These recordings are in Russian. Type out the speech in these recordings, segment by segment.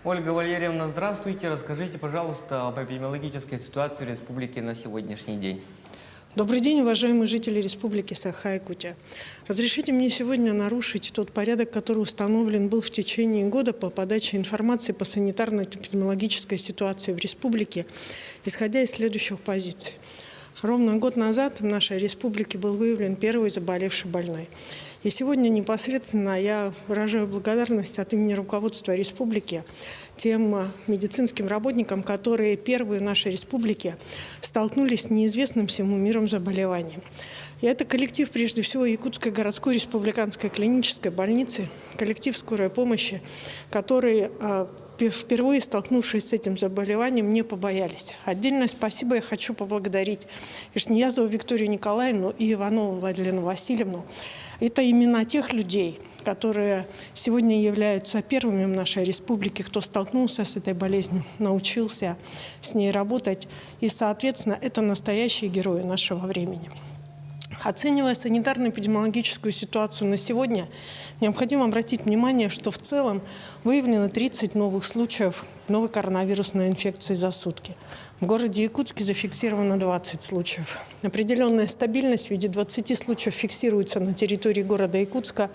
Ольга Валерьевна, здравствуйте. Расскажите, пожалуйста, об эпидемиологической ситуации в республике на сегодняшний день. Добрый день, уважаемые жители Республики Саха-Якутия. Разрешите мне сегодня нарушить тот порядок, который установлен был в течение года по подаче информации по санитарно-эпидемиологической ситуации в республике, исходя из следующих позиций. Ровно год назад в нашей республике был выявлен первый заболевший больной. И сегодня непосредственно я выражаю благодарность от имени руководства республики тем медицинским работникам, которые первые в нашей республике столкнулись с неизвестным всему миру заболеванием. И это коллектив, прежде всего, Якутской городской республиканской клинической больницы, коллектив скорой помощи, которые впервые столкнувшись с этим заболеванием, не побоялись. Отдельное спасибо я хочу поблагодарить Ишниязову Викторию Николаевну и Иванову Владлену Васильевну. Это имена тех людей, которые сегодня являются первыми в нашей республике, кто столкнулся с этой болезнью, научился с ней работать. И, соответственно, это настоящие герои нашего времени. Оценивая санитарно-эпидемиологическую ситуацию на сегодня, необходимо обратить внимание, что в целом выявлено 30 новых случаев новой коронавирусной инфекции за сутки. В городе Якутске зафиксировано 20 случаев. Определенная стабильность в виде 20 случаев фиксируется на территории города Якутска,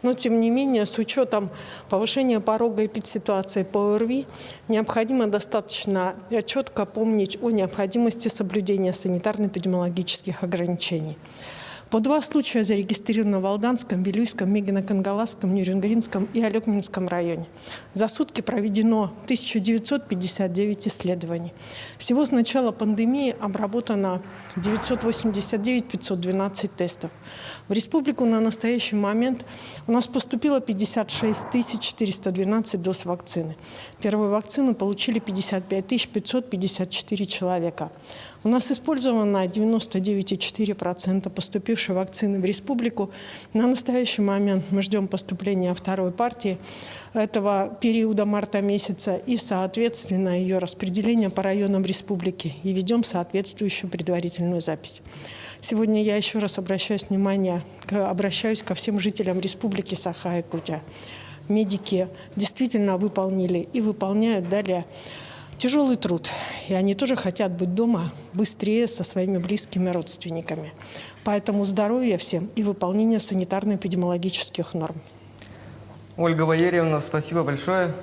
но тем не менее с учетом повышения порога эпидситуации по ОРВИ необходимо достаточно четко помнить о необходимости соблюдения санитарно-эпидемиологических ограничений. По 2 случая зарегистрировано в Алданском, Вилюйском, Мегино-Кангаласском, Нюрюнгринском и Алекминском районе. За сутки проведено 1959 исследований. Всего с начала пандемии обработано 989 512 тестов. В республику на настоящий момент у нас поступило 56 412 доз вакцины. Первую вакцину получили 55 554 человека. У нас использовано 99,4% поступившей вакцины в республику. На настоящий момент мы ждем поступления второй партии этого периода марта месяца и, соответственно, ее распределения по районам республики. И ведем соответствующую предварительную запись. Сегодня я еще раз обращаюсь ко всем жителям Республики Саха-Якутия. Медики действительно выполнили и выполняют далее тяжелый труд, и они тоже хотят быть дома быстрее со своими близкими родственниками. Поэтому здоровья всем и выполнения санитарно-эпидемиологических норм. Ольга Валерьевна, спасибо большое.